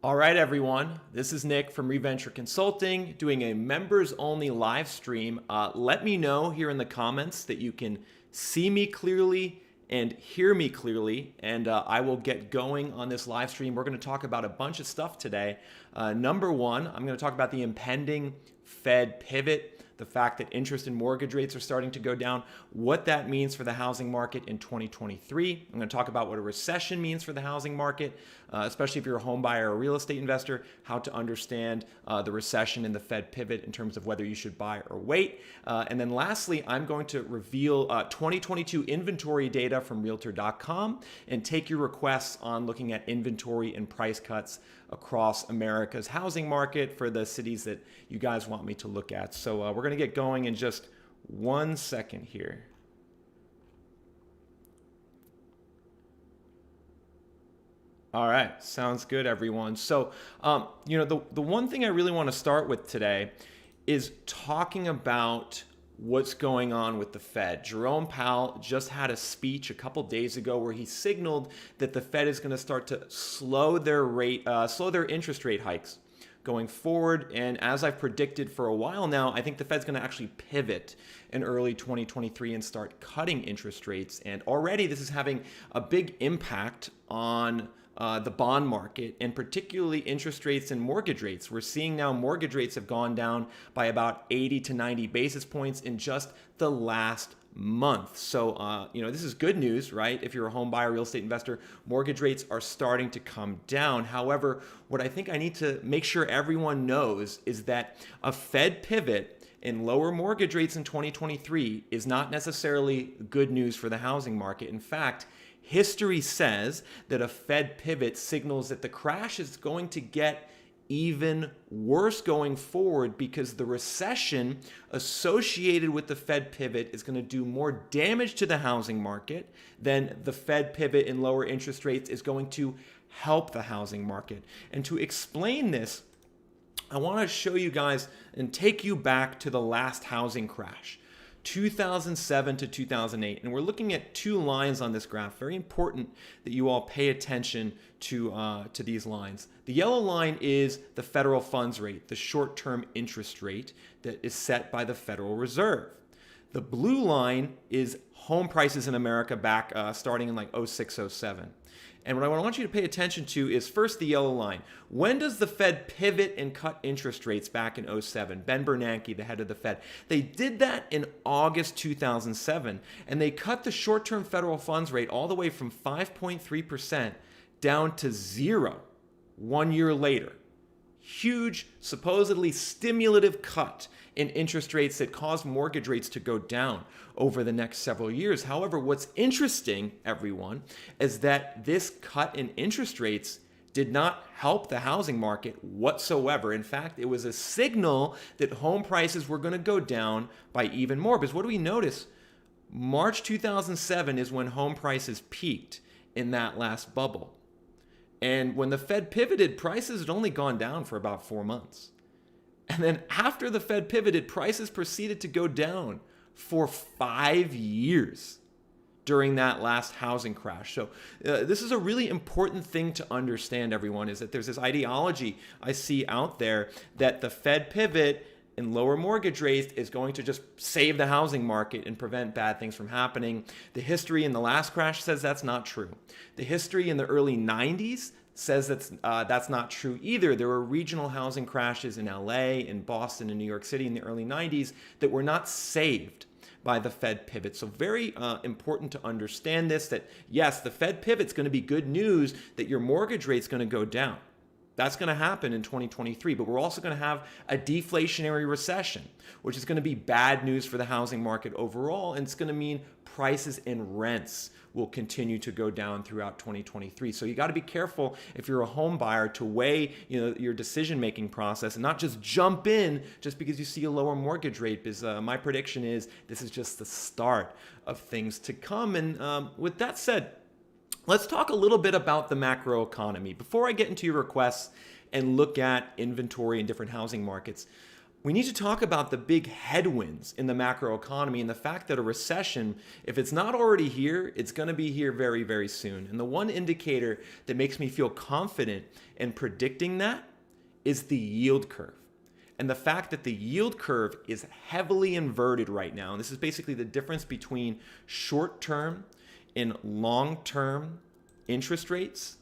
All right, everyone. This is Nick from Reventure Consulting doing a members only live stream. Let me know here in the comments that you can see me clearly and hear me clearly, and I will get going on this live stream. We're going to talk about a bunch of stuff today. Number one, I'm going to talk about the impending Fed pivot, the fact that interest and mortgage rates are starting to go down, what that means for the housing market in 2023. I'm going to talk about what a recession means for the housing market, especially if you're a home buyer or a real estate investor, how to understand the recession and the Fed pivot in terms of whether you should buy or wait. And then lastly, I'm going to reveal 2022 inventory data from Realtor.com and take your requests on looking at inventory and price cuts across America's housing market for the cities that you guys want me to look at. So we're going to get going in just 1 second here. All right, sounds good, everyone. So, the one thing I really want to start with today is talking about what's going on with the Fed. Jerome Powell just had a speech a couple days ago where he signaled that the Fed is going to start to slow their interest rate hikes going forward. And as I've predicted for a while now, I think the Fed's going to actually pivot in early 2023 and start cutting interest rates. And already this is having a big impact on the bond market, and particularly interest rates and mortgage rates. We're seeing now mortgage rates have gone down by about 80 to 90 basis points in just the last month. So, this is good news, right? If you're a home buyer, real estate investor, mortgage rates are starting to come down. However, what I think I need to make sure everyone knows is that a Fed pivot and lower mortgage rates in 2023 is not necessarily good news for the housing market. In fact, history says that a Fed pivot signals that the crash is going to get even worse going forward because the recession associated with the Fed pivot is going to do more damage to the housing market than the Fed pivot and lower interest rates is going to help the housing market. And to explain this, I want to show you guys and take you back to the last housing crash, 2007 to 2008. And we're looking at two lines on this graph. Very important that you all pay attention to these lines. The yellow line is the federal funds rate, the short-term interest rate that is set by the Federal Reserve. The blue line is home prices in America back starting in like 06, 07. And what I want you to pay attention to is first the yellow line. When does the Fed pivot and cut interest rates back in 07? Ben Bernanke, the head of the Fed. They did that in August 2007, and they cut the short-term federal funds rate all the way from 5.3% down to 0 1 year later. Huge, supposedly stimulative cut in interest rates that caused mortgage rates to go down over the next several years. However, what's interesting, everyone, is that this cut in interest rates did not help the housing market whatsoever. In fact, it was a signal that home prices were going to go down by even more. Because what do we notice? March 2007 is when home prices peaked in that last bubble. And when the Fed pivoted, prices had only gone down for about 4 months. And then after the Fed pivoted, prices proceeded to go down for 5 years during that last housing crash. So this is a really important thing to understand, everyone, is that there's this ideology I see out there that the Fed pivot and lower mortgage rates is going to just save the housing market and prevent bad things from happening. The history in the last crash says that's not true. The history in the early 90s says that's not true either. There were regional housing crashes in LA, in Boston, and New York City in the early 90s that were not saved by the Fed pivot. So very important to understand this, that yes, the Fed pivot's going to be good news that your mortgage rate's going to go down. That's going to happen in 2023, but we're also going to have a deflationary recession, which is going to be bad news for the housing market overall, and it's going to mean prices and rents will continue to go down throughout 2023. So you got to be careful if you're a home buyer to weigh, your decision-making process and not just jump in just because you see a lower mortgage rate. Because my prediction is this is just the start of things to come. And with that said, let's talk a little bit about the macro economy. Before I get into your requests and look at inventory in different housing markets, we need to talk about the big headwinds in the macroeconomy and the fact that a recession, if it's not already here, it's going to be here very, very soon. And the one indicator that makes me feel confident in predicting that is the yield curve. And the fact that the yield curve is heavily inverted right now. And this is basically the difference between short-term and long-term interest rates,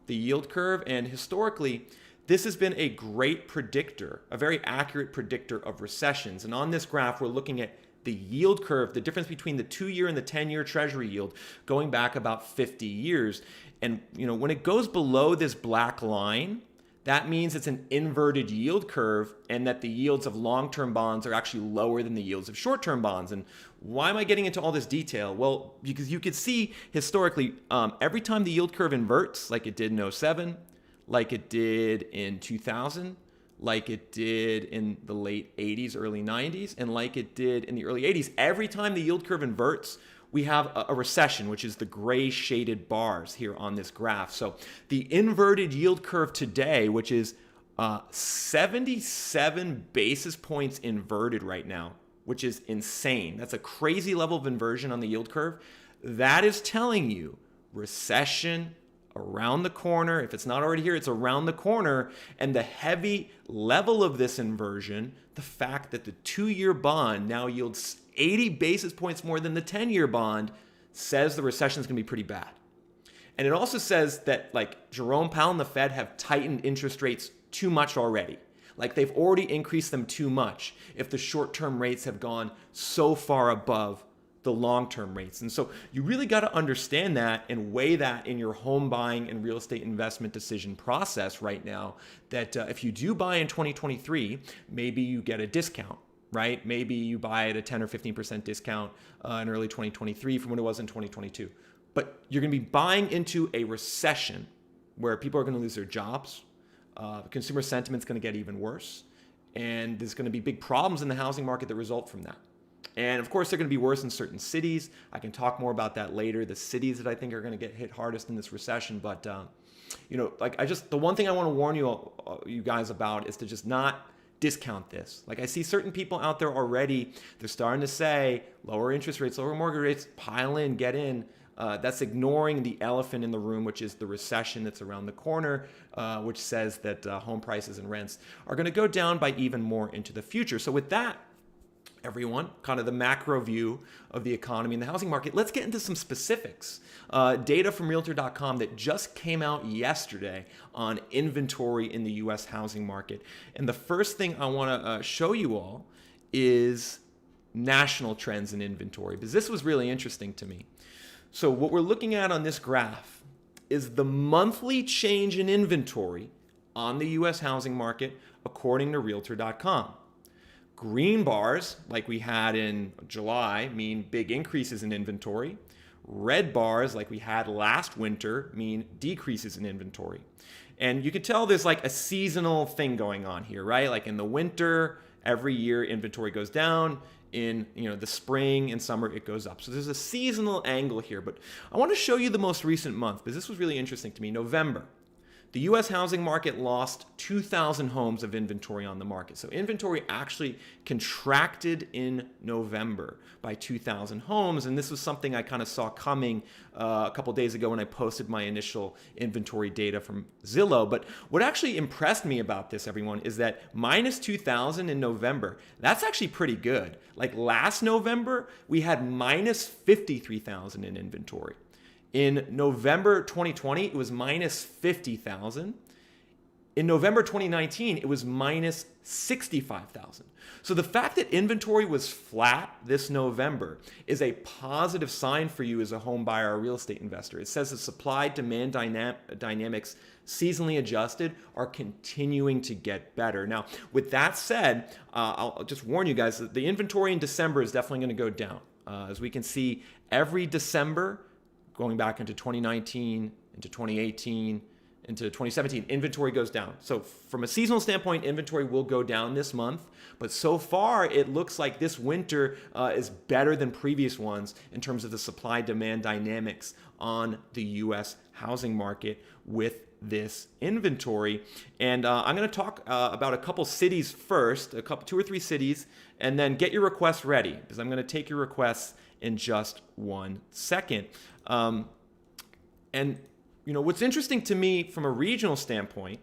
the yield curve. And historically, this has been a great predictor, a very accurate predictor of recessions. And on this graph, we're looking at the yield curve, the difference between the 2-year and the 10-year Treasury yield going back about 50 years. And when it goes below this black line, that means it's an inverted yield curve and that the yields of long-term bonds are actually lower than the yields of short-term bonds. And why am I getting into all this detail? Well, because you could see historically, every time the yield curve inverts, like it did in '07, like it did in 2000, like it did in the late 80s, early 90s, and like it did in the early 80s, every time the yield curve inverts, we have a recession, which is the gray shaded bars here on this graph. So the inverted yield curve today, which is 77 basis points inverted right now, which is insane. That's a crazy level of inversion on the yield curve. That is telling you recession around the corner. If it's not already here, it's around the corner. And the heavy level of this inversion, the fact that the 2-year bond now yields 80 basis points more than the 10-year bond, says the recession is going to be pretty bad. And it also says that Jerome Powell and the Fed have tightened interest rates too much already. Like they've already increased them too much if the short-term rates have gone so far above the long-term rates. And so you really got to understand that and weigh that in your home buying and real estate investment decision process right now, that if you do buy in 2023, maybe you get a discount, right? Maybe you buy at a 10 or 15% discount in early 2023 from what it was in 2022. But you're going to be buying into a recession where people are going to lose their jobs. Consumer sentiment's going to get even worse. And there's going to be big problems in the housing market that result from that. And of course, they're going to be worse in certain cities. I can talk more about that later. The cities that I think are going to get hit hardest in this recession. But, the one thing I want to warn you guys about is to just not discount this. Like I see certain people out there already, they're starting to say lower interest rates, lower mortgage rates, pile in, get in. That's ignoring the elephant in the room, which is the recession that's around the corner, which says that home prices and rents are going to go down by even more into the future. So with that, everyone, kind of the macro view of the economy and the housing market, let's get into some specifics. Data from Realtor.com that just came out yesterday on inventory in the U.S. housing market. And the first thing I want to show you all is national trends in inventory, because this was really interesting to me. So what we're looking at on this graph is the monthly change in inventory on the U.S. housing market according to Realtor.com. Green bars, like we had in July, mean big increases in inventory. Red bars, like we had last winter, mean decreases in inventory. And you can tell there's like a seasonal thing going on here, right? Like in the winter, every year inventory goes down. In the spring and summer, it goes up. So there's a seasonal angle here. But I want to show you the most recent month, because this was really interesting to me. November. The U.S. housing market lost 2,000 homes of inventory on the market. So inventory actually contracted in November by 2,000 homes. And this was something I kind of saw coming a couple days ago when I posted my initial inventory data from Zillow. But what actually impressed me about this, everyone, is that minus 2,000 in November, that's actually pretty good. Like last November, we had minus 53,000 in inventory. In November 2020, it was minus 50,000. In November 2019, it was minus 65,000. So the fact that inventory was flat this November is a positive sign for you as a home buyer or real estate investor. It says the supply-demand dynamics seasonally adjusted are continuing to get better. Now, with that said, I'll just warn you guys that the inventory in December is definitely going to go down. As we can see, every December, going back into 2019, into 2018, into 2017, inventory goes down. So from a seasonal standpoint, inventory will go down this month. But so far, it looks like this winter is better than previous ones in terms of the supply-demand dynamics on the U.S. housing market with this inventory. And I'm going to talk about a couple cities first, two or three cities, and then get your requests ready because I'm going to take your requests in just 1 second. And what's interesting to me from a regional standpoint,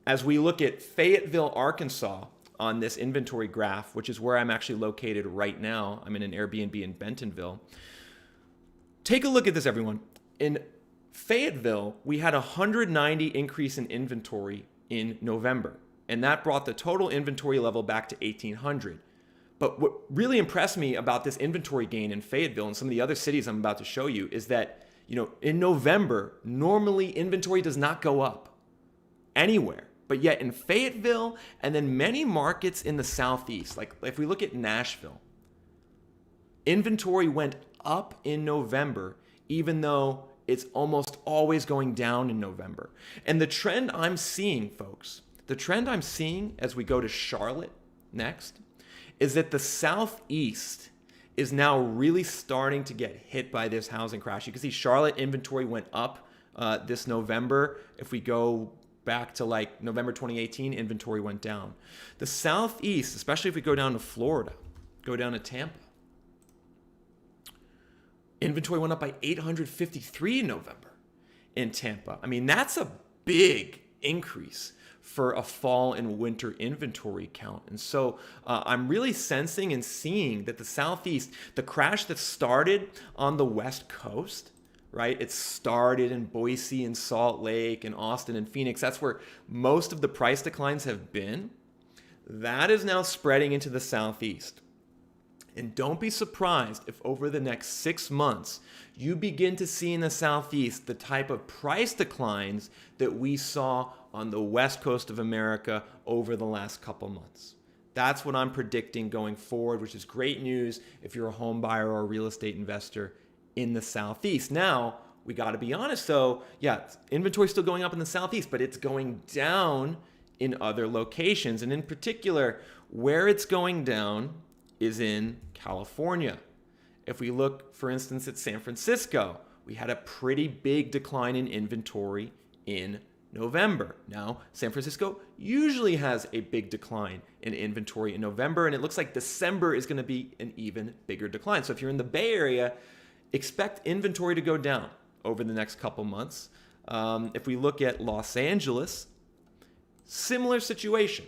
as we look at Fayetteville, Arkansas on this inventory graph, which is where I'm actually located right now. I'm in an Airbnb in Bentonville. Take a look at this, everyone. In Fayetteville, we had a 190 increase in inventory in November, and that brought the total inventory level back to 1,800. But what really impressed me about this inventory gain in Fayetteville and some of the other cities I'm about to show you is that, in November, normally inventory does not go up anywhere. But yet in Fayetteville and then many markets in the Southeast, like if we look at Nashville, inventory went up in November, even though it's almost always going down in November. And the trend I'm seeing, folks, as we go to Charlotte next, is that the Southeast is now really starting to get hit by this housing crash. You can see Charlotte inventory went up this November. If we go back to like November 2018, inventory went down. The Southeast, especially if we go down to Florida, go down to Tampa, inventory went up by 853 in November in Tampa. I mean, that's a big increase for a fall and winter inventory count. And so I'm really sensing and seeing that the Southeast, the crash that started on the West Coast, right? It started in Boise and Salt Lake and Austin and Phoenix. That's where most of the price declines have been. That is now spreading into the Southeast. And don't be surprised if over the next 6 months, you begin to see in the Southeast the type of price declines that we saw on the West Coast of America over the last couple months. That's what I'm predicting going forward, which is great news if you're a home buyer or a real estate investor in the Southeast. Now, we got to be honest though, inventory is still going up in the Southeast, but it's going down in other locations. And in particular, where it's going down is in California. If we look, for instance, at San Francisco, we had a pretty big decline in inventory in November. Now, San Francisco usually has a big decline in inventory in November, and it looks like December is going to be an even bigger decline. So if you're in the Bay Area, expect inventory to go down over the next couple months. If we look at Los Angeles, similar situation.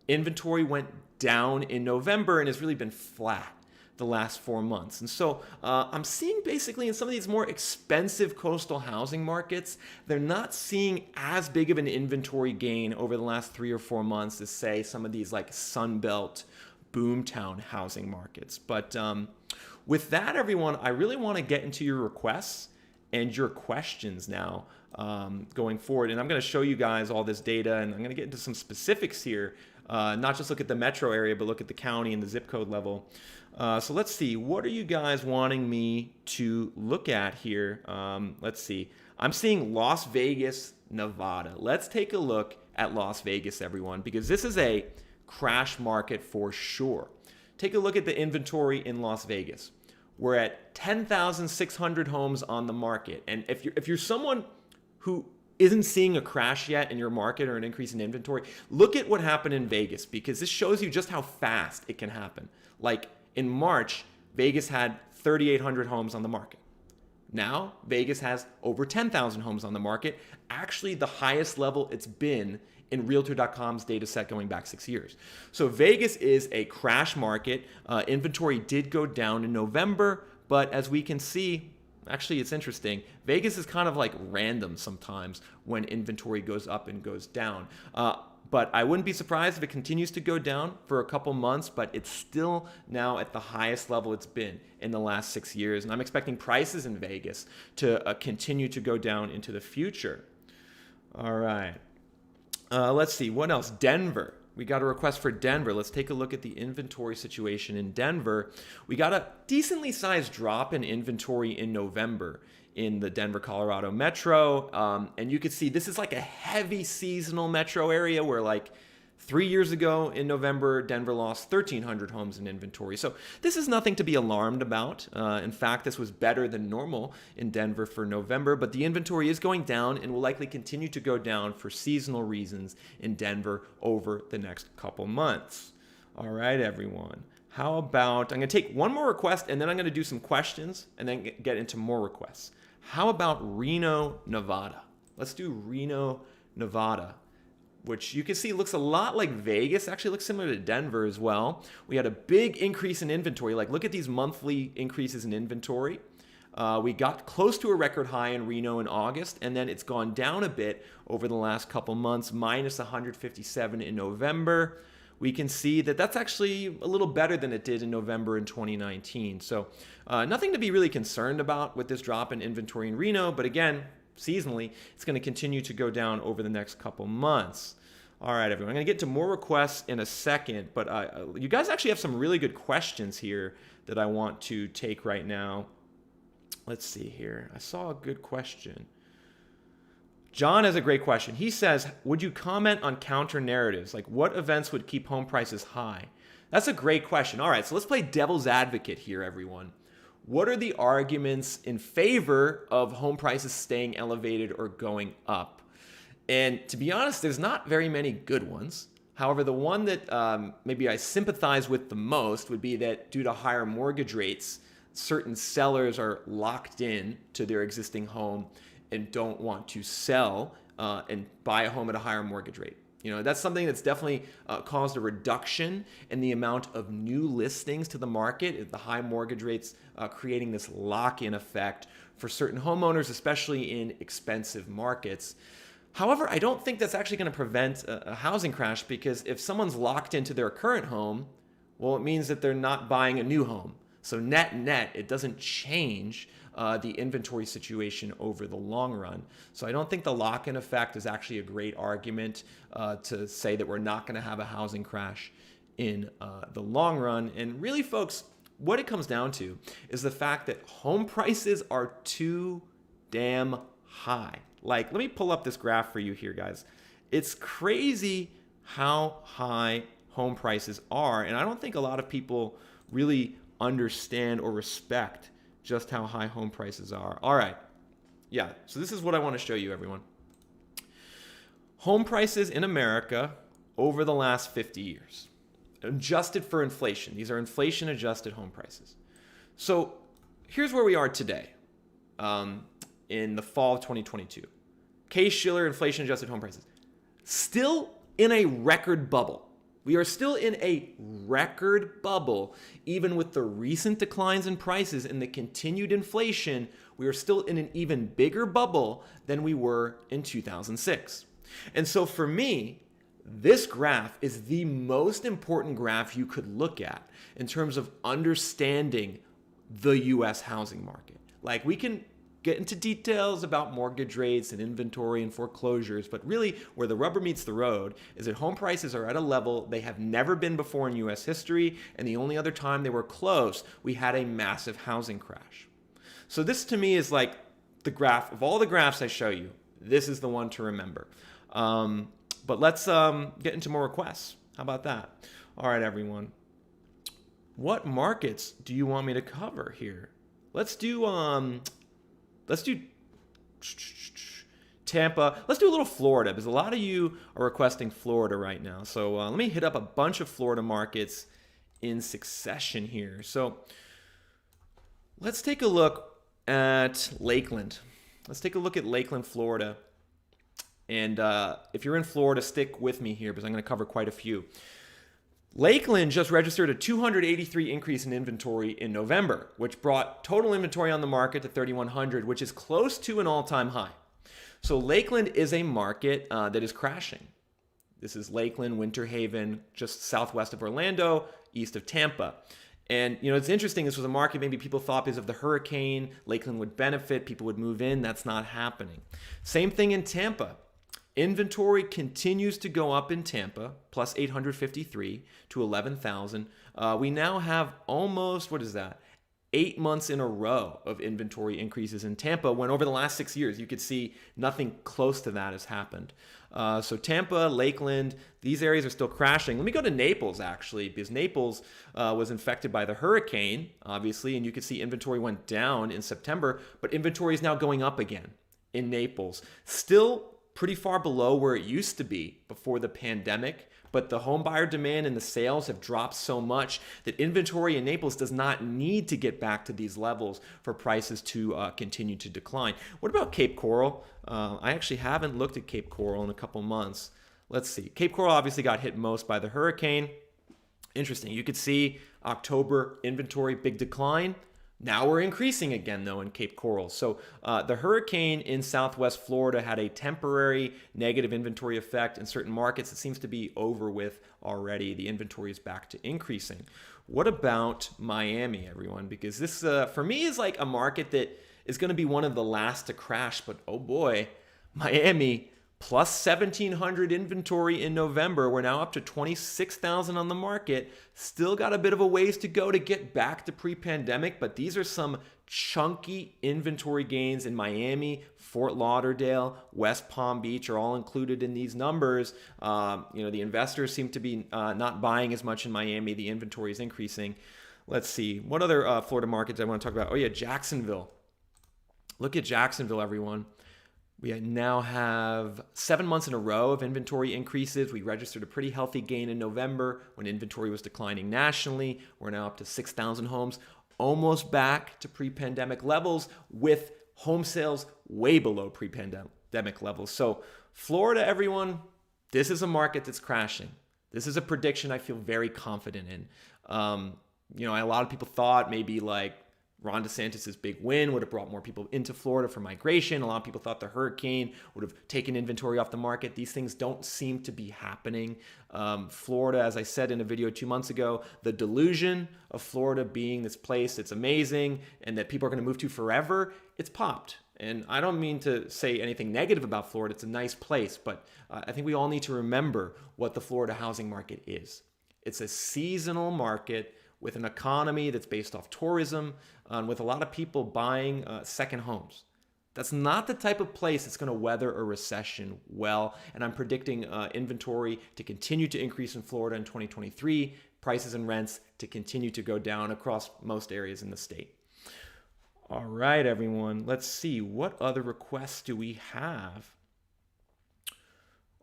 Inventory went down in November and has really been flat the last 4 months. And so I'm seeing basically in some of these more expensive coastal housing markets, they're not seeing as big of an inventory gain over the last 3 or 4 months as, say, some of these like Sunbelt boomtown housing markets. But with that, everyone, I really want to get into your requests and your questions now going forward. And I'm going to show you guys all this data, and I'm going to get into some specifics here, not just look at the metro area, but look at the county and the zip code level. So let's see, what are you guys wanting me to look at here? Let's see. I'm seeing Las Vegas, Nevada. Let's take a look at Las Vegas, everyone, because this is a crash market for sure. Take a look at the inventory in Las Vegas. We're at 10,600 homes on the market. And if you're someone who isn't seeing a crash yet in your market or an increase in inventory, look at what happened in Vegas, because this shows you just how fast it can happen. Like in March, Vegas had 3,800 homes on the market. Now, Vegas has over 10,000 homes on the market, actually the highest level it's been in Realtor.com's data set going back 6 years. So Vegas is a crash market. Inventory did go down in November, but as we can see, actually it's interesting, Vegas is kind of like random sometimes when inventory goes up and goes down. But I wouldn't be surprised if it continues to go down for a couple months, but it's still now at the highest level it's been in the last 6 years. And I'm expecting prices in Vegas to continue to go down into the future. All right. Let's see, what else? Denver. We got a request for Denver. Let's take a look at the inventory situation in Denver. We got a decently sized drop in inventory in November in the Denver, Colorado metro. And you can see this is like a heavy seasonal metro area where like 3 years ago in November, Denver lost 1,300 homes in inventory. So this is nothing to be alarmed about. In fact, this was better than normal in Denver for November, but the inventory is going down and will likely continue to go down for seasonal reasons in Denver over the next couple months. All right, everyone. How about, I'm going to take one more request and then I'm going to do some questions and then get into more requests. How about Reno, Nevada? Let's do Reno, Nevada, which you can see looks a lot like Vegas. Actually looks similar to Denver as well. We had a big increase in inventory. Like, look at these monthly increases in inventory. We got close to a record high in Reno in August, and then it's gone down a bit over the last couple months, minus 157 in November. We can see that that's actually a little better than it did in November in 2019. So nothing to be really concerned about with this drop in inventory in Reno, but again, seasonally, it's going to continue to go down over the next couple months. All right, everyone. I'm going to get to more requests in a second, but you guys actually have some really good questions here that I want to take right now. Let's see here. I saw a good question. John has a great question. He says, would you comment on counter narratives? Like, what events would keep home prices high? That's a great question. All right, so let's play devil's advocate here, everyone. What are the arguments in favor of home prices staying elevated or going up? And to be honest, there's not very many good ones. However, the one that maybe I sympathize with the most would be that due to higher mortgage rates, certain sellers are locked in to their existing home and don't want to sell and buy a home at a higher mortgage rate. You know, that's something that's definitely caused a reduction in the amount of new listings to the market. The high mortgage rates creating this lock-in effect for certain homeowners, especially in expensive markets. However, I don't think that's actually going to prevent a housing crash, because if someone's locked into their current home, well, it means that they're not buying a new home. So net, it doesn't change the inventory situation over the long run. So I don't think the lock-in effect is actually a great argument to say that we're not going to have a housing crash in the long run. And really, folks, what it comes down to is the fact that home prices are too damn high. Like, let me pull up this graph for you here, guys. It's crazy how high home prices are, and I don't think a lot of people really understand or respect just how high home prices are. All right. Yeah, so this is what I want to show you, everyone. Home prices in America over the last 50 years, adjusted for inflation. These are inflation-adjusted home prices. So here's where we are today in the fall of 2022. Case-Shiller inflation-adjusted home prices. Still in a record bubble. We are still in a record bubble. Even with the recent declines in prices and the continued inflation, we are still in an even bigger bubble than we were in 2006. And so for me, this graph is the most important graph you could look at in terms of understanding the US housing market. Like, we can get into details about mortgage rates and inventory and foreclosures, but really where the rubber meets the road is that home prices are at a level they have never been before in US history, and the only other time they were close, we had a massive housing crash. So this to me is like the graph, of all the graphs I show you, this is the one to remember. But let's get into more requests. How about that? All right, everyone. What markets do you want me to cover here? Let's do Tampa. Let's do a little Florida, because a lot of you are requesting Florida right now. So let me hit up a bunch of Florida markets in succession here. So let's take a look at Lakeland. Let's take a look at Lakeland, Florida. And if you're in Florida, stick with me here, because I'm going to cover quite a few. Lakeland just registered a 283 increase in inventory in November, which brought total inventory on the market to 3,100, which is close to an all-time high. So Lakeland is a market that is crashing. This is Lakeland, Winter Haven, just southwest of Orlando, east of Tampa. And, you know, it's interesting. This was a market maybe people thought because of the hurricane, Lakeland would benefit, people would move in. That's not happening. Same thing in Tampa. Inventory continues to go up in Tampa, plus 853 to 11,000. We now have almost, what is that? 8 months in a row of inventory increases in Tampa, when over the last 6 years, you could see nothing close to that has happened. So Tampa, Lakeland, these areas are still crashing. Let me go to Naples, actually, because Naples was infected by the hurricane, obviously, and you could see inventory went down in September, but inventory is now going up again in Naples. Still pretty far below where it used to be before the pandemic, but the home buyer demand and the sales have dropped so much that inventory in Naples does not need to get back to these levels for prices to continue to decline. What about Cape Coral? I actually haven't looked at Cape Coral in a couple months. Let's see. Cape Coral obviously got hit most by the hurricane. Interesting. You could see October inventory, big decline. Now we're increasing again, though, in Cape Coral. So the hurricane in Southwest Florida had a temporary negative inventory effect in certain markets. It seems to be over with already. The inventory is back to increasing. What about Miami, everyone? Because this, for me, is like a market that is going to be one of the last to crash. But oh boy, Miami, plus 1,700 inventory in November. We're now up to 26,000 on the market. Still got a bit of a ways to go to get back to pre-pandemic, but these are some chunky inventory gains in Miami, Fort Lauderdale, West Palm Beach are all included in these numbers. The investors seem to be not buying as much in Miami. The inventory is increasing. Let's see. What other Florida markets I want to talk about? Oh yeah, Jacksonville. Look at Jacksonville, everyone. We now have 7 months in a row of inventory increases. We registered a pretty healthy gain in November when inventory was declining nationally. We're now up to 6,000 homes, almost back to pre-pandemic levels, with home sales way below pre-pandemic levels. So Florida, everyone, this is a market that's crashing. This is a prediction I feel very confident in. A lot of people thought maybe like Ron DeSantis' big win would have brought more people into Florida for migration. A lot of people thought the hurricane would have taken inventory off the market. These things don't seem to be happening. Florida, as I said in a video 2 months ago, the delusion of Florida being this place that's amazing and that people are going to move to forever, it's popped. And I don't mean to say anything negative about Florida. It's a nice place, but I think we all need to remember what the Florida housing market is. It's a seasonal market with an economy that's based off tourism, with a lot of people buying second homes. That's not the type of place that's going to weather a recession well, and I'm predicting inventory to continue to increase in Florida in 2023, prices and rents to continue to go down across most areas in the state. All right, everyone, let's see. What other requests do we have?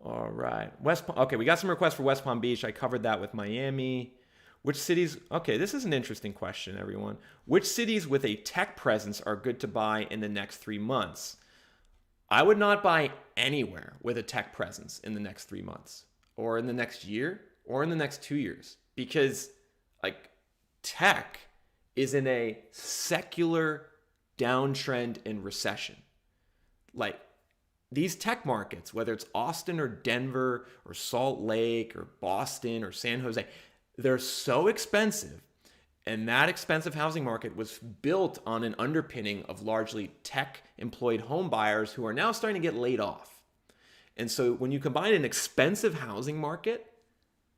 All right, okay, we got some requests for West Palm Beach. I covered that with Miami. Which cities, okay, this is an interesting question, everyone. Which cities with a tech presence are good to buy in the next 3 months? I would not buy anywhere with a tech presence in the next 3 months, or in the next year, or in the next 2 years, because like tech is in a secular downtrend and recession. Like these tech markets, whether it's Austin or Denver or Salt Lake or Boston or San Jose, they're so expensive, and that expensive housing market was built on an underpinning of largely tech-employed home buyers who are now starting to get laid off. And so when you combine an expensive housing market,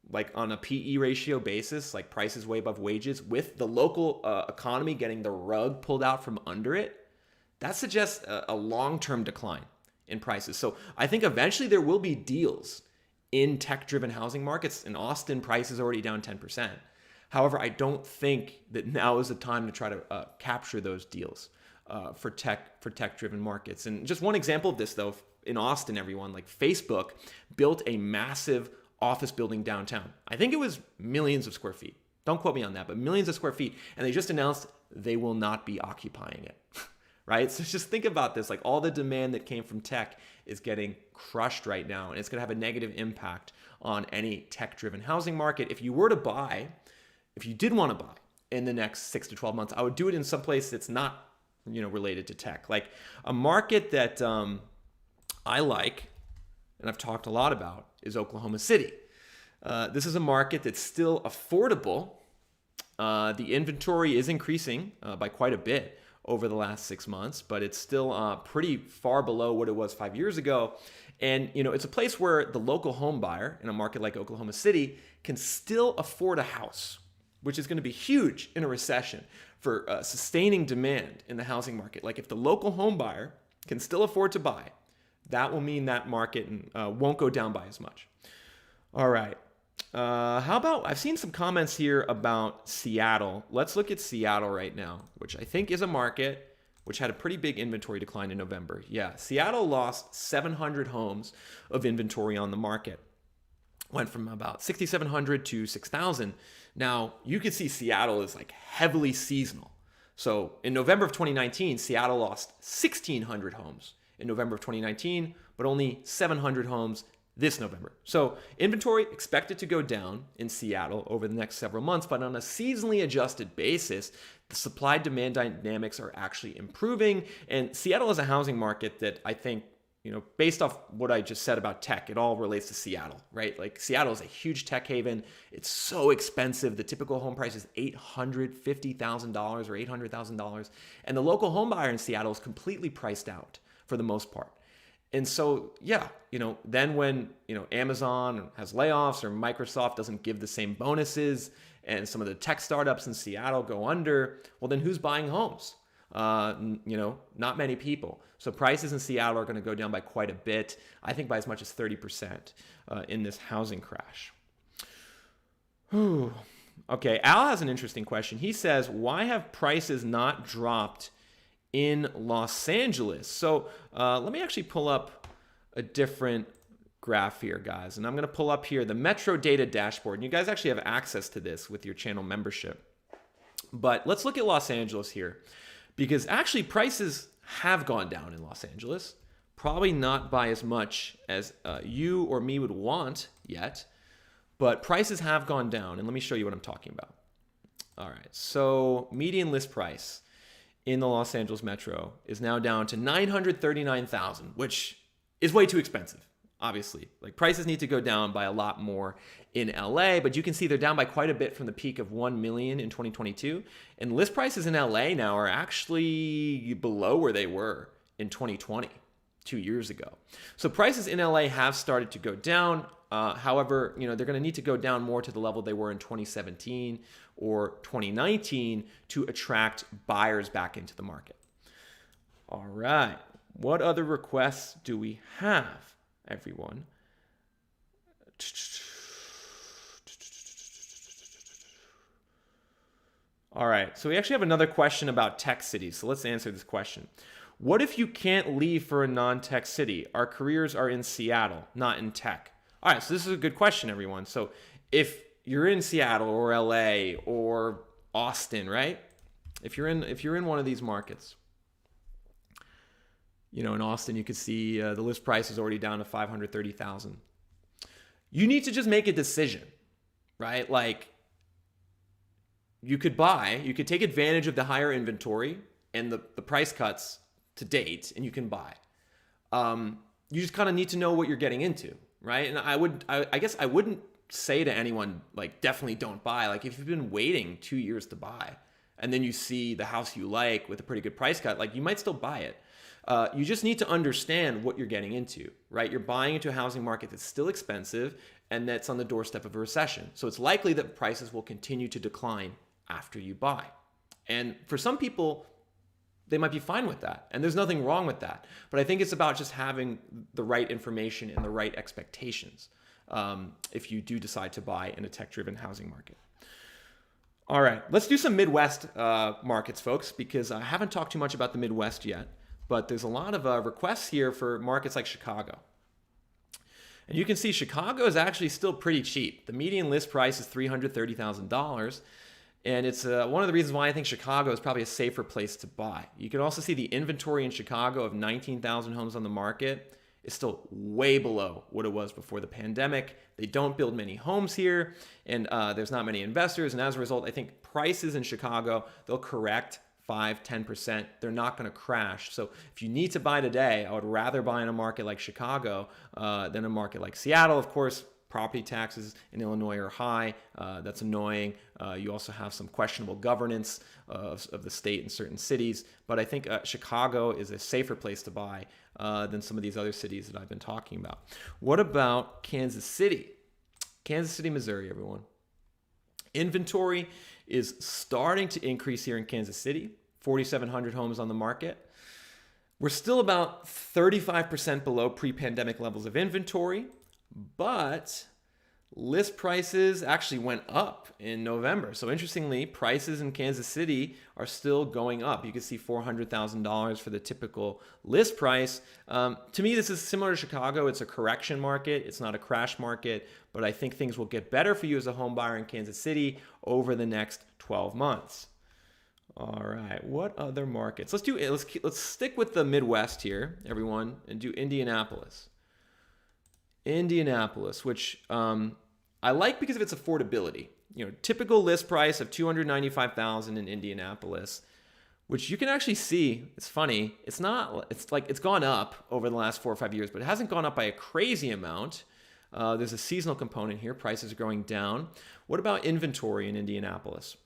like on a PE ratio basis, like prices way above wages, with the local economy getting the rug pulled out from under it, that suggests a long-term decline in prices. So I think eventually there will be deals in tech-driven housing markets. In Austin, price is already down 10%. However, I don't think that now is the time to try to capture those deals for tech-driven markets. And just one example of this, though, in Austin, everyone, like Facebook built a massive office building downtown. I think it was millions of square feet. Don't quote me on that, but millions of square feet. And they just announced they will not be occupying it. Right? So just think about this, like all the demand that came from tech is getting crushed right now, and it's going to have a negative impact on any tech-driven housing market. If you did want to buy in the next 6 to 12 months, I would do it in some place that's not, related to tech. Like a market that I like, and I've talked a lot about, is Oklahoma City. This is a market that's still affordable. The inventory is increasing by quite a bit over the last 6 months, but it's still pretty far below what it was 5 years ago. And, it's a place where the local home buyer in a market like Oklahoma City can still afford a house which is going to be huge in a recession for sustaining demand in the housing market. Like if the local home buyer can still afford to buy, that will mean that market won't go down by as much. All right. How about, I've seen some comments here about Seattle. Let's look at Seattle right now, which I think is a market which had a pretty big inventory decline in November. Yeah, Seattle lost 700 homes of inventory on the market. Went from about 6,700 to 6,000. Now, you can see Seattle is like heavily seasonal. So in November of 2019, Seattle lost 1,600 homes in November of 2019, but only 700 homes this November. So inventory expected to go down in Seattle over the next several months, but on a seasonally adjusted basis, the supply-demand dynamics are actually improving. And Seattle is a housing market that I think, based off what I just said about tech, it all relates to Seattle, right? Like Seattle is a huge tech haven. It's so expensive. The typical home price is $850,000 or $800,000. And the local home buyer in Seattle is completely priced out for the most part. And so, then when, Amazon has layoffs or Microsoft doesn't give the same bonuses and some of the tech startups in Seattle go under, well, then who's buying homes? Not many people. So prices in Seattle are going to go down by quite a bit. I think by as much as 30% in this housing crash. Whew. Okay, Al has an interesting question. He says, why have prices not dropped in Los Angeles? So let me actually pull up a different graph here, guys. And I'm going to pull up here the Metro Data dashboard. And you guys actually have access to this with your channel membership. But let's look at Los Angeles here, because actually prices have gone down in Los Angeles. Probably not by as much as you or me would want yet, but prices have gone down. And let me show you what I'm talking about. All right, so median list price in the Los Angeles metro is now down to $939,000, which is way too expensive, obviously. Like prices need to go down by a lot more in LA, but you can see they're down by quite a bit from the peak of 1 million in 2022. And list prices in LA now are actually below where they were in 2020, 2 years ago. So prices in LA have started to go down. However, they're going to need to go down more to the level they were in 2017 or 2019 to attract buyers back into the market. All right. What other requests do we have, everyone? All right. So we actually have another question about tech cities. So let's answer this question. What if you can't leave for a non-tech city? Our careers are in Seattle, not in tech. All right, so this is a good question, everyone. So if you're in Seattle or LA or Austin, right? If you're in one of these markets, in Austin, you could see the list price is already down to $530,000. You need to just make a decision, right? Like you could take advantage of the higher inventory and the price cuts to date, and you can buy. You just kind of need to know what you're getting into. Right. And I guess I wouldn't say to anyone, like, definitely don't buy. Like if you've been waiting 2 years to buy and then you see the house you like with a pretty good price cut, like you might still buy it. You just need to understand what you're getting into, right? You're buying into a housing market that's still expensive and that's on the doorstep of a recession. So it's likely that prices will continue to decline after you buy. And for some people, they might be fine with that. And there's nothing wrong with that. But I think it's about just having the right information and the right expectations if you do decide to buy in a tech-driven housing market. All right, let's do some Midwest markets, folks, because I haven't talked too much about the Midwest yet. But there's a lot of requests here for markets like Chicago. And you can see Chicago is actually still pretty cheap. The median list price is $330,000. And it's one of the reasons why I think Chicago is probably a safer place to buy. You can also see the inventory in Chicago of 19,000 homes on the market is still way below what it was before the pandemic. They don't build many homes here, and there's not many investors. And as a result, I think prices in Chicago, they'll correct 5-10%. They're not going to crash. So if you need to buy today, I would rather buy in a market like Chicago than a market like Seattle. Of course, property taxes in Illinois are high. That's annoying. You also have some questionable governance of the state in certain cities. But I think Chicago is a safer place to buy than some of these other cities that I've been talking about. What about Kansas City? Kansas City, Missouri, everyone. Inventory is starting to increase here in Kansas City, 4,700 homes on the market. We're still about 35% below pre-pandemic levels of inventory, but list prices actually went up in November. So interestingly, prices in Kansas City are still going up. You can see $400,000 for the typical list price. To me, this is similar to Chicago. It's a correction market. It's not a crash market, but I think things will get better for you as a home buyer in Kansas City over the next 12 months. All right, what other markets? Let's stick with the Midwest here, everyone, and do Indianapolis. Indianapolis, which I like because of its affordability. Typical list price of $295,000 in Indianapolis, which you can actually see. It's funny. It's gone up over the last 4 or 5 years, but it hasn't gone up by a crazy amount. There's a seasonal component here. Prices are going down. What about inventory in Indianapolis?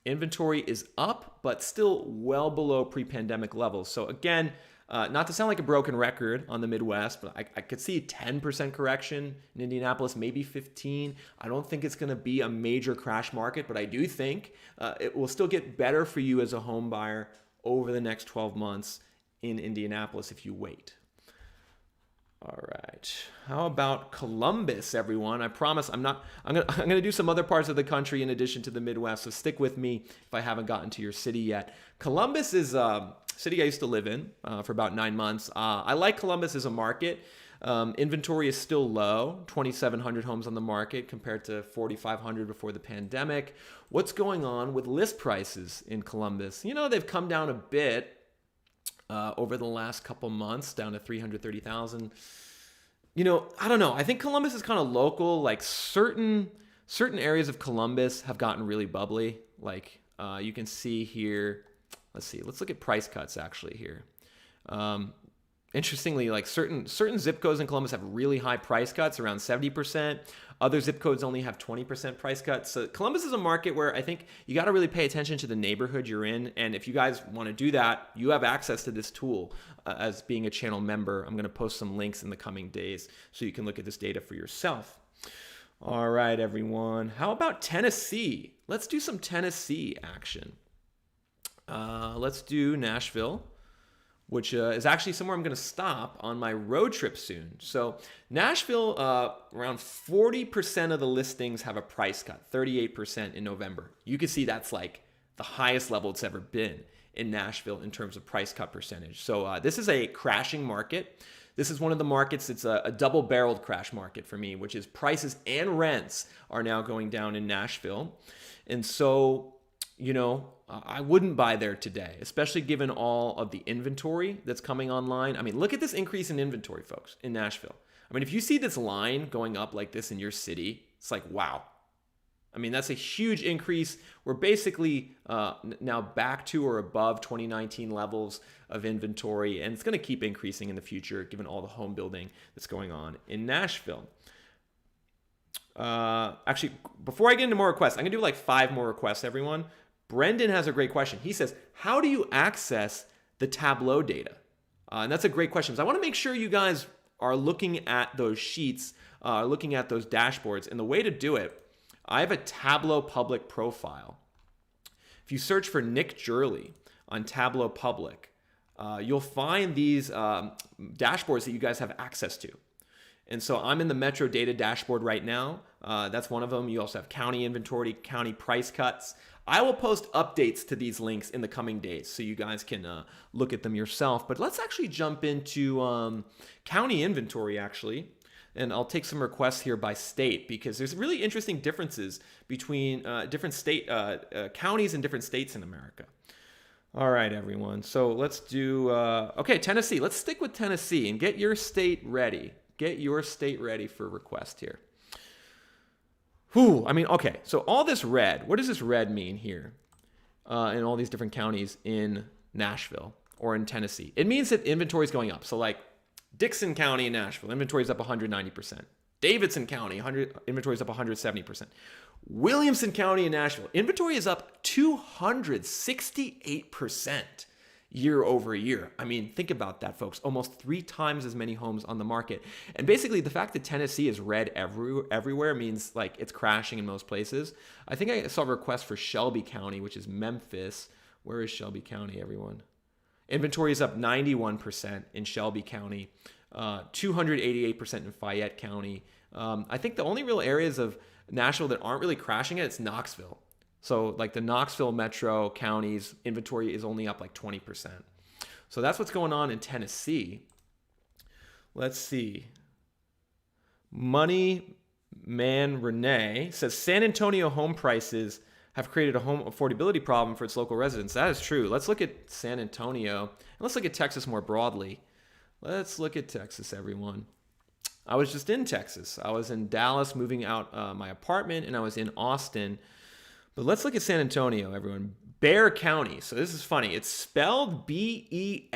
Inventory is up, but still well below pre-pandemic levels. So again, not to sound like a broken record on the Midwest, but I could see 10% correction in Indianapolis, maybe 15. I don't think it's going to be a major crash market, but I do think it will still get better for you as a home buyer over the next 12 months in Indianapolis if you wait. All right. How about Columbus, everyone? I promise I'm gonna do some other parts of the country in addition to the Midwest, so stick with me if I haven't gotten to your city yet. Columbus is a city I used to live in for about 9 months. I like Columbus as a market. Inventory is still low, 2,700 homes on the market compared to 4,500 before the pandemic. What's going on with list prices in Columbus? They've come down a bit over the last couple months, down to 330,000. I don't know. I think Columbus is kind of local. Like certain areas of Columbus have gotten really bubbly. Like you can see here. Let's look at price cuts actually here. Interestingly, like certain zip codes in Columbus have really high price cuts, around 70%. Other zip codes only have 20% price cuts. So Columbus is a market where I think you got to really pay attention to the neighborhood you're in. And if you guys want to do that, you have access to this tool as being a channel member. I'm going to post some links in the coming days so you can look at this data for yourself. All right, everyone. How about Tennessee? Let's do some Tennessee action. Let's do Nashville, which is actually somewhere I'm going to stop on my road trip soon. So Nashville, around 40% of the listings have a price cut, 38% in November. You can see that's like the highest level it's ever been in Nashville in terms of price cut percentage. So this is a crashing market. This is one of the markets, it's a double-barreled crash market for me, which is prices and rents are now going down in Nashville. And so, I wouldn't buy there today, especially given all of the inventory that's coming online. I mean, look at this increase in inventory, folks, in Nashville. I mean, if you see this line going up like this in your city, it's like, wow. I mean, that's a huge increase. We're basically now back to or above 2019 levels of inventory, and it's going to keep increasing in the future given all the home building that's going on in Nashville. Actually, before I get into more requests, I'm going to do like 5 more requests, everyone. Brendan has a great question. He says, how do you access the Tableau data? And that's a great question. So I want to make sure you guys are looking at those sheets, looking at those dashboards. And the way to do it, I have a Tableau public profile. If you search for Nick Jurley on Tableau public, you'll find these dashboards that you guys have access to. And so I'm in the Metro data dashboard right now. That's one of them. You also have county inventory, county price cuts. I will post updates to these links in the coming days so you guys can look at them yourself. But let's actually jump into county inventory, actually. And I'll take some requests here by state because there's really interesting differences between different state counties and different states in America. All right, everyone. So let's do, okay, Tennessee. Let's stick with Tennessee and get your state ready. Get your state ready for request here. Okay, so all this red, what does this red mean here in all these different counties in Nashville or in Tennessee? It means that inventory is going up. So like Dixon County in Nashville, inventory is up 190%. Davidson County, inventory is up 170%. Williamson County in Nashville, inventory is up 268%. year over year. I mean, think about that, folks. Almost 3 times as many homes on the market. And basically, the fact that Tennessee is red everywhere means like it's crashing in most places. I think I saw a request for Shelby County, which is Memphis. Where is Shelby County, everyone? Inventory is up 91% in Shelby County, 288% in Fayette County. I think the only real areas of Nashville that aren't really crashing it's Knoxville. So like the Knoxville metro counties inventory is only up like 20%. So that's what's going on in Tennessee. Let's see. Money Man Renee says San Antonio home prices have created a home affordability problem for its local residents. That is true. Let's look at San Antonio and let's look at Texas more broadly. Let's look at Texas, everyone. I was just in Texas. I was in Dallas moving out my apartment, and I was in Austin. But let's look at San Antonio, everyone. Bexar County. So this is funny. It's spelled Bexar,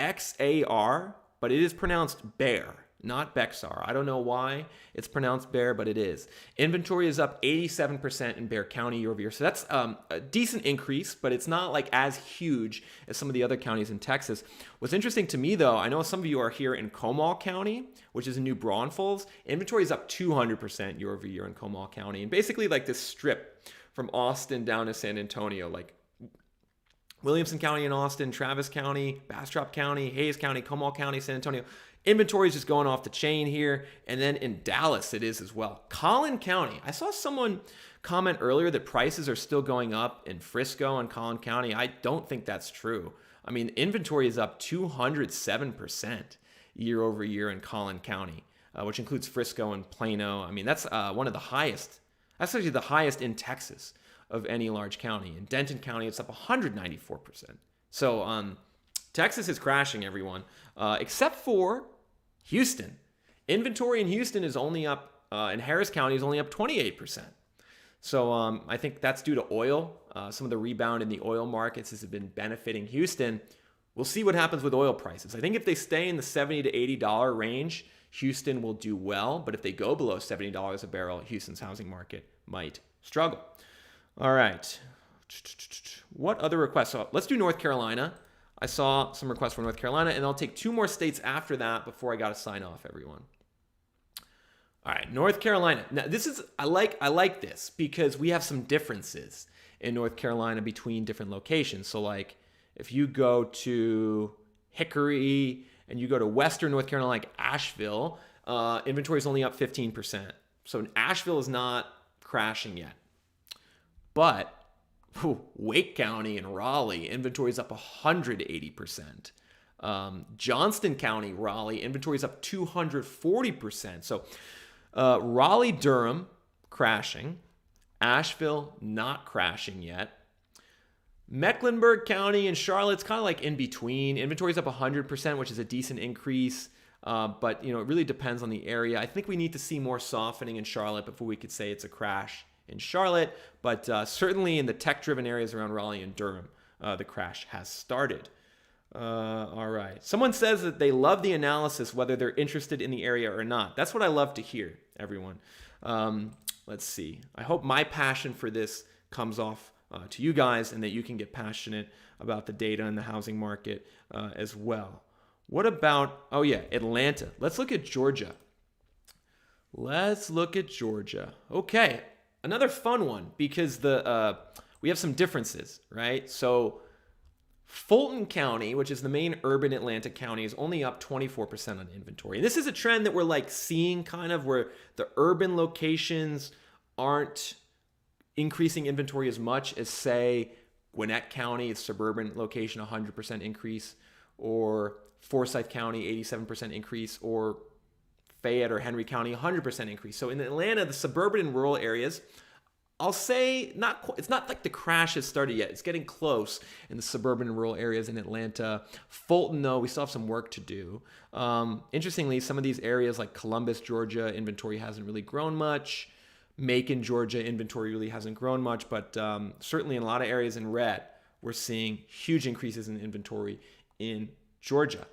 but it is pronounced Bear, not Bexar. I don't know why it's pronounced Bear, but it is. Inventory is up 87% in Bexar County year over year. So that's a decent increase, but it's not like as huge as some of the other counties in Texas. What's interesting to me, though, I know some of you are here in Comal County, which is in New Braunfels. Inventory is up 200% year over year in Comal County. And basically like this strip from Austin down to San Antonio, like Williamson County in Austin, Travis County, Bastrop County, Hayes County, Comal County, San Antonio. Inventory is just going off the chain here. And then in Dallas, it is as well. Collin County. I saw someone comment earlier that prices are still going up in Frisco and Collin County. I don't think that's true. I mean, inventory is up 207% year over year in Collin County, which includes Frisco and Plano. I mean, that's one of the highest. That's actually the highest in Texas of any large county. In Denton County, it's up 194%. So Texas is crashing, everyone, except for Houston. Inventory in Houston is only up, in Harris County is only up 28%. So I think that's due to oil. Some of the rebound in the oil markets has been benefiting Houston. We'll see what happens with oil prices. I think if they stay in the $70 to $80 range, Houston will do well, but if they go below $70 a barrel, Houston's housing market might struggle. All right. What other requests? So let's do North Carolina. I saw some requests for North Carolina, and I'll take 2 more states after that before I got to sign off, everyone. All right, North Carolina. Now, I like this because we have some differences in North Carolina between different locations. So like if you go to Hickory and you go to Western North Carolina, like Asheville, inventory is only up 15%. So Asheville is not crashing yet. But Wake County and Raleigh, inventory is up 180%. Johnston County, Raleigh, inventory is up 240%. So Raleigh-Durham, crashing. Asheville, not crashing yet. Mecklenburg County and Charlotte's kind of like in between. Inventory is up 100%, which is a decent increase. But it really depends on the area. I think we need to see more softening in Charlotte before we could say it's a crash in Charlotte. But certainly in the tech-driven areas around Raleigh and Durham, the crash has started. All right. Someone says that they love the analysis, whether they're interested in the area or not. That's what I love to hear, everyone. Let's see. I hope my passion for this comes off to you guys and that you can get passionate about the data and the housing market as well. What about, Atlanta. Let's look at Georgia. Okay, another fun one because we have some differences, right? So Fulton County, which is the main urban Atlanta county, is only up 24% on inventory. And this is a trend that we're like seeing kind of where the urban locations aren't increasing inventory as much as, say, Gwinnett County, a suburban location, 100% increase, or Forsyth County, 87% increase, or Fayette or Henry County, 100% increase. So in Atlanta, the suburban and rural areas, I'll say it's not like the crash has started yet. It's getting close in the suburban and rural areas in Atlanta. Fulton, though, we still have some work to do. Interestingly, some of these areas like Columbus, Georgia, inventory hasn't really grown much. Macon, Georgia, inventory really hasn't grown much, but certainly in a lot of areas in red, we're seeing huge increases in inventory in Georgia.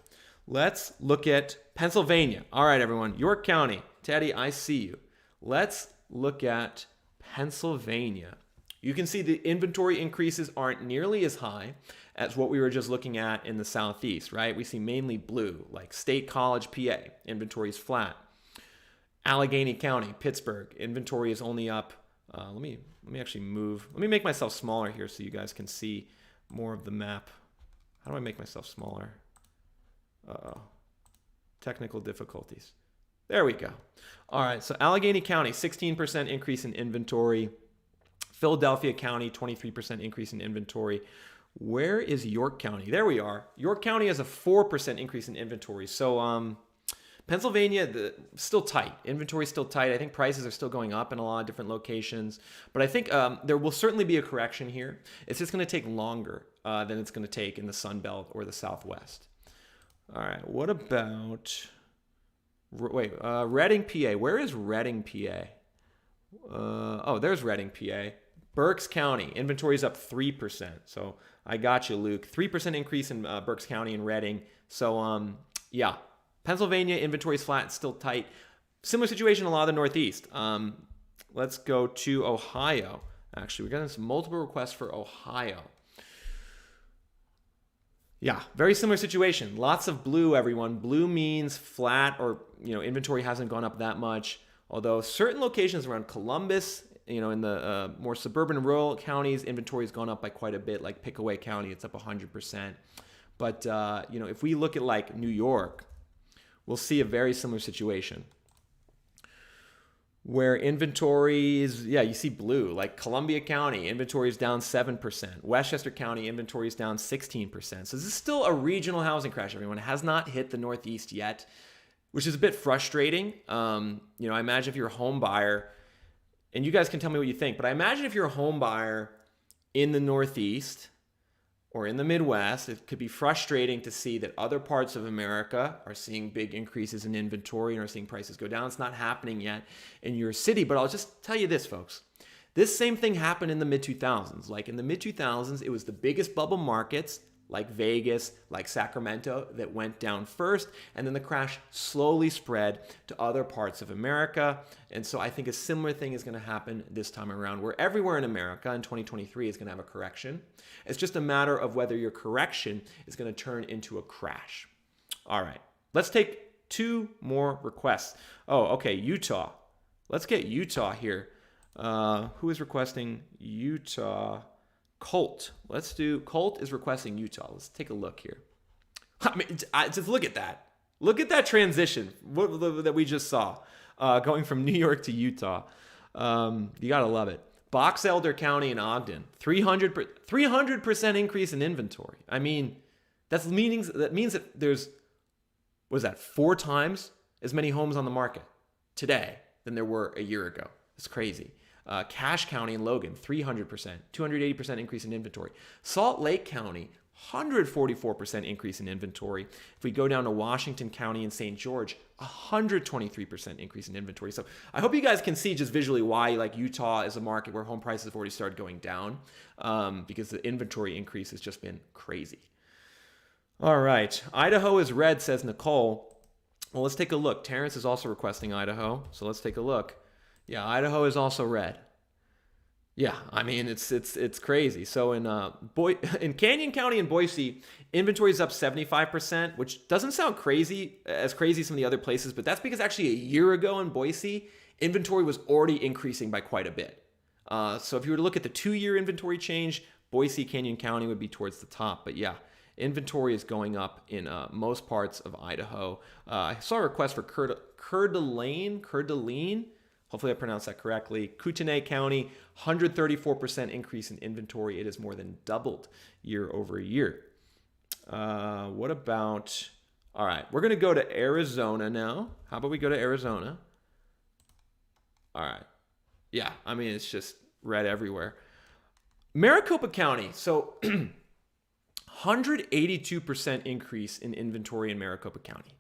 Let's look at Pennsylvania. All right, everyone. York County. Teddy, I see you. Let's look at Pennsylvania. You can see the inventory increases aren't nearly as high as what we were just looking at in the Southeast, right? We see mainly blue, like State College, PA, inventory is flat. Allegheny County, Pittsburgh, inventory is only up. Let me actually move. Let me make myself smaller here so you guys can see more of the map. How do I make myself smaller? Uh-oh. Technical difficulties. There we go. All right, so Allegheny County, 16% increase in inventory. Philadelphia County, 23% increase in inventory. Where is York County? There we are. York County has a 4% increase in inventory. So Pennsylvania, still tight. Inventory is still tight. I think prices are still going up in a lot of different locations. But I think there will certainly be a correction here. It's just going to take longer than it's going to take in the Sun Belt or the Southwest. All right, what about... Reading, PA. Where is Reading, PA? Oh, there's Reading, PA. Berks County, inventory is up 3%. So I got you, Luke. 3% increase in Berks County and Reading. So, yeah. Pennsylvania, inventory is flat, it's still tight. Similar situation in a lot of the Northeast. Let's go to Ohio. Actually, we're getting some multiple requests for Ohio. Yeah, very similar situation. Lots of blue, everyone. Blue means flat or, inventory hasn't gone up that much. Although certain locations around Columbus, in the more suburban and rural counties, inventory has gone up by quite a bit, like Pickaway County, it's up 100%. But, if we look at like New York, we'll see a very similar situation where inventory is, you see blue, like Columbia County, inventory is down 7%. Westchester County, inventory is down 16%. So this is still a regional housing crash, everyone. It has not hit the Northeast yet, which is a bit frustrating. I imagine if you're a home buyer, and you guys can tell me what you think, but I imagine if you're a home buyer in the Northeast or in the Midwest, it could be frustrating to see that other parts of America are seeing big increases in inventory and are seeing prices go down. It's not happening yet in your city, but I'll just tell you this, folks. This same thing happened in the mid-2000s. Like in the mid-2000s, it was the biggest bubble markets like Vegas, like Sacramento, that went down first, and then the crash slowly spread to other parts of America. And so I think a similar thing is going to happen this time around, where everywhere in America in 2023 is going to have a correction. It's just a matter of whether your correction is going to turn into a crash. All right, let's take 2 more requests. Oh, okay, Utah. Let's get Utah here. Who is requesting Utah? Colt. Colt is requesting Utah. Let's take a look here. I mean, just look at that. Look at that transition that we just saw, going from New York to Utah. You gotta love it. Box Elder County in Ogden, 300% increase in inventory. I mean, that means that there's, 4 times as many homes on the market today than there were a year ago. It's crazy. Cache County in Logan, 300%, 280% increase in inventory. Salt Lake County, 144% increase in inventory. If we go down to Washington County and St. George, 123% increase in inventory. So I hope you guys can see just visually why like Utah is a market where home prices have already started going down, because the inventory increase has just been crazy. All right, Idaho is red, says Nicole. Well, let's take a look. Terrence is also requesting Idaho, so let's take a look. Yeah, Idaho is also red. Yeah, I mean, it's crazy. So in Canyon County and Boise, inventory is up 75%, which doesn't sound as crazy as some of the other places, but that's because actually a year ago in Boise, inventory was already increasing by quite a bit. So if you were to look at the 2-year inventory change, Boise, Canyon County would be towards the top. But yeah, inventory is going up in most parts of Idaho. I saw a request for Coeur d'Alene. Hopefully I pronounced that correctly. Kootenai County, 134% increase in inventory. It has more than doubled year over year. What about, all right, we're going to go to Arizona now. How about we go to Arizona? All right. Yeah, I mean, it's just red everywhere. Maricopa County, so 182% increase in inventory in Maricopa County.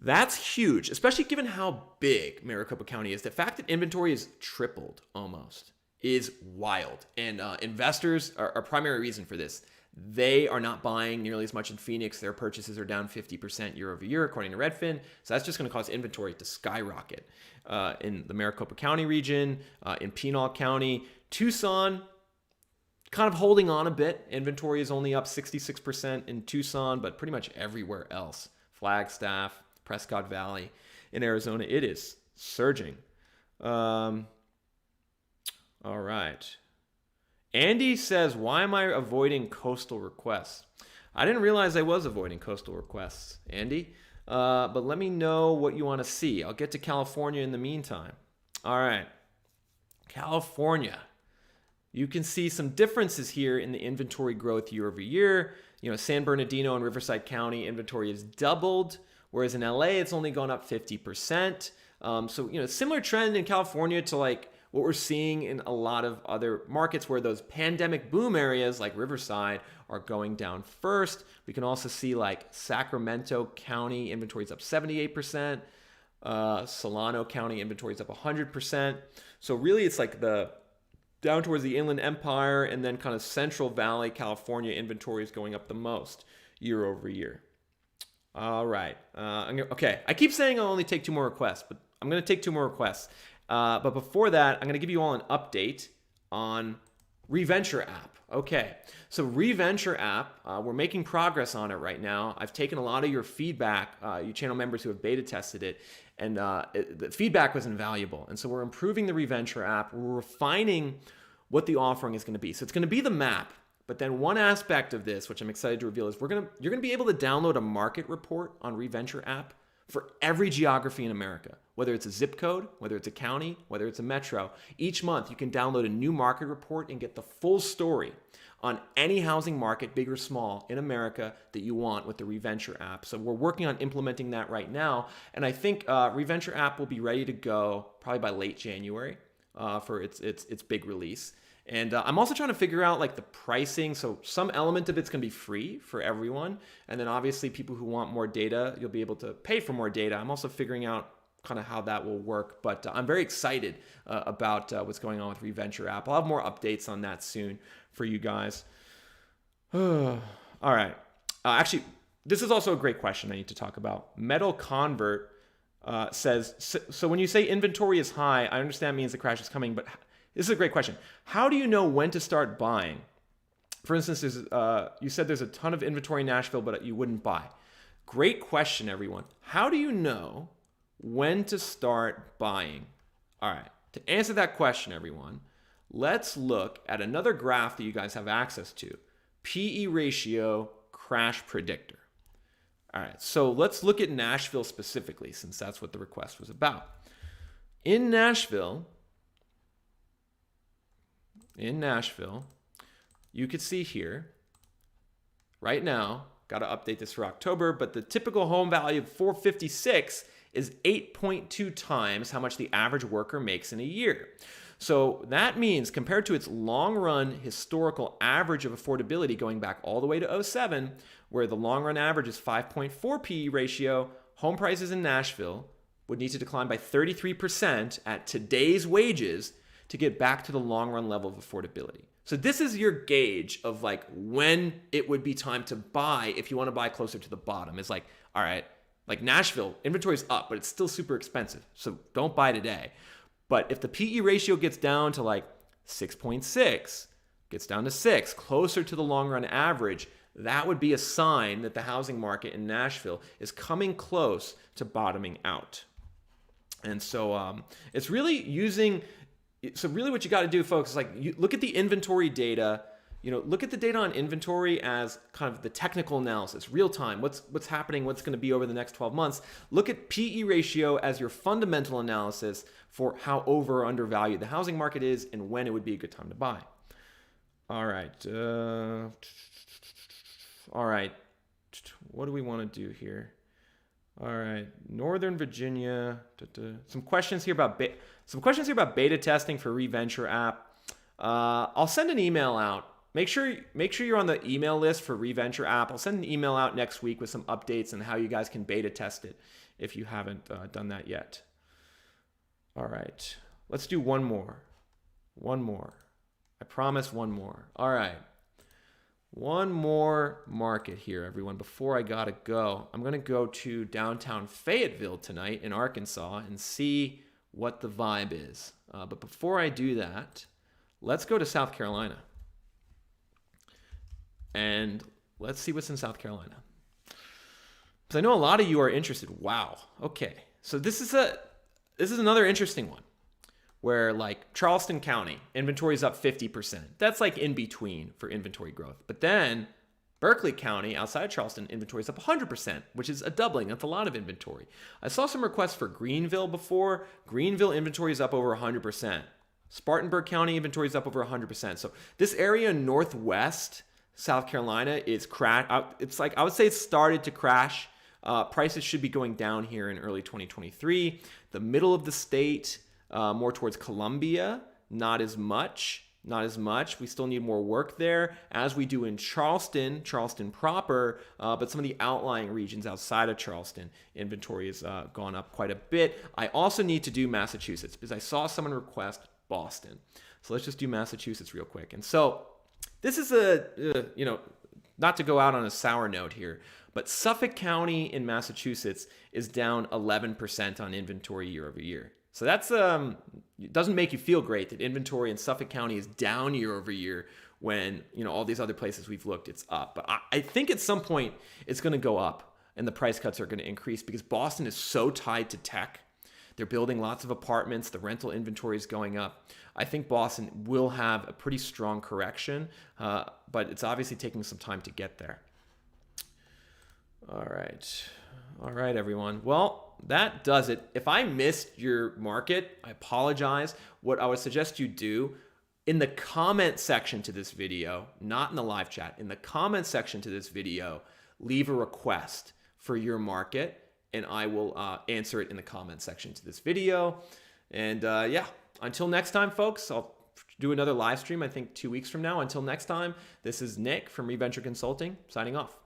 That's huge, especially given how big Maricopa County is. The fact that inventory is tripled almost is wild. And investors are a primary reason for this. They are not buying nearly as much in Phoenix. Their purchases are down 50% year over year, according to Redfin. So that's just going to cause inventory to skyrocket in the Maricopa County region, in Pinal County. Tucson, kind of holding on a bit. Inventory is only up 66% in Tucson, but pretty much everywhere else. Flagstaff, Prescott Valley in Arizona, it is surging. All right. Andy says, why am I avoiding coastal requests? I didn't realize I was avoiding coastal requests, Andy. But let me know what you want to see. I'll get to California in the meantime. All right. California. You can see some differences here in the inventory growth year over year. San Bernardino and Riverside County inventory has doubled, whereas in LA it's only gone up 50%. So similar trend in California to like what we're seeing in a lot of other markets where those pandemic boom areas like Riverside are going down first. We can also see like Sacramento County inventory is up 78%. Solano County inventory is up 100%. So really it's like the down towards the Inland Empire and then kind of Central Valley, California inventory is going up the most year over year. All right. Okay. I keep saying I'll only take 2 more requests, but I'm going to take 2 more requests. But before that, I'm going to give you all an update on Reventure app. Okay. So Reventure app, we're making progress on it right now. I've taken a lot of your feedback, you channel members who have beta tested it, and the feedback was invaluable. And so we're improving the Reventure app. We're refining what the offering is going to be. So it's going to be the map. But then one aspect of this, which I'm excited to reveal, is you're going to be able to download a market report on Reventure app for every geography in America, whether it's a zip code, whether it's a county, whether it's a metro. Each month, you can download a new market report and get the full story on any housing market, big or small, in America that you want with the Reventure app. So we're working on implementing that right now. And I think Reventure app will be ready to go probably by late January for its big release. And I'm also trying to figure out like the pricing. So some element of it's going to be free for everyone. And then obviously people who want more data, you'll be able to pay for more data. I'm also figuring out kind of how that will work. But I'm very excited about what's going on with Reventure app. I'll have more updates on that soon for you guys. All right. Actually, this is also a great question I need to talk about. Metal Convert says, so when you say inventory is high, I understand means the crash is coming, but this is a great question. How do you know when to start buying? For instance, you said there's a ton of inventory in Nashville, but you wouldn't buy. Great question, everyone. How do you know when to start buying? All right. To answer that question, everyone, let's look at another graph that you guys have access to. PE ratio crash predictor. All right. So let's look at Nashville specifically, since that's what the request was about. In Nashville, you could see here, right now, got to update this for October, but the typical home value of 456 is 8.2 times how much the average worker makes in a year. So that means compared to its long-run historical average of affordability going back all the way to 2007, where the long-run average is 5.4 PE ratio, home prices in Nashville would need to decline by 33% at today's wages to get back to the long-run level of affordability. So this is your gauge of like when it would be time to buy if you want to buy closer to the bottom. It's like, all right, like Nashville, inventory is up, but it's still super expensive. So don't buy today. But if the PE ratio gets down to like 6.6, gets down to 6, closer to the long-run average, that would be a sign that the housing market in Nashville is coming close to bottoming out. And so it's really using... So really what you got to do, folks, is like you look at the inventory data, look at the data on inventory as kind of the technical analysis, real time, what's happening, what's going to be over the next 12 months. Look at PE ratio as your fundamental analysis for how over or undervalued the housing market is and when it would be a good time to buy. All right. All right. What do we want to do here? All right, Northern Virginia. Some questions here about beta testing for Reventure app. I'll send an email out. Make sure you're on the email list for Reventure app. I'll send an email out next week with some updates on how you guys can beta test it if you haven't done that yet. All right, let's do one more. I promise one more. All right. One more market here, everyone, before I gotta go. I'm gonna go to downtown Fayetteville tonight in Arkansas and see what the vibe is. But before I do that, let's go to South Carolina. And let's see what's in South Carolina. Because I know a lot of you are interested. Wow. Okay. So this is another interesting one where like Charleston County, inventory is up 50%. That's like in between for inventory growth. But then Berkeley County, outside of Charleston, inventory is up 100%, which is a doubling. That's a lot of inventory. I saw some requests for Greenville before. Greenville inventory is up over 100%. Spartanburg County inventory is up over 100%. So this area northwest South Carolina is it's like, I would say it's started to crash. Prices should be going down here in early 2023. The middle of the state, more towards Columbia, not as much. We still need more work there, as we do in Charleston proper, but some of the outlying regions outside of Charleston, inventory has gone up quite a bit. I also need to do Massachusetts because I saw someone request Boston. So let's just do Massachusetts real quick. And so this is not to go out on a sour note here, but Suffolk County in Massachusetts is down 11% on inventory year over year. So that's it doesn't make you feel great that inventory in Suffolk County is down year over year when all these other places we've looked, it's up. But I think at some point it's going to go up and the price cuts are going to increase because Boston is so tied to tech. They're building lots of apartments. The rental inventory is going up. I think Boston will have a pretty strong correction, but it's obviously taking some time to get there. All right, everyone. Well, that does it. If I missed your market, I apologize. What I would suggest you do in the comment section to this video, not in the live chat, in the comment section to this video, leave a request for your market, and I will answer it in the comment section to this video. And yeah, until next time, folks, I'll do another live stream, I think 2 weeks from now. Until next time, this is Nick from Reventure Consulting, signing off.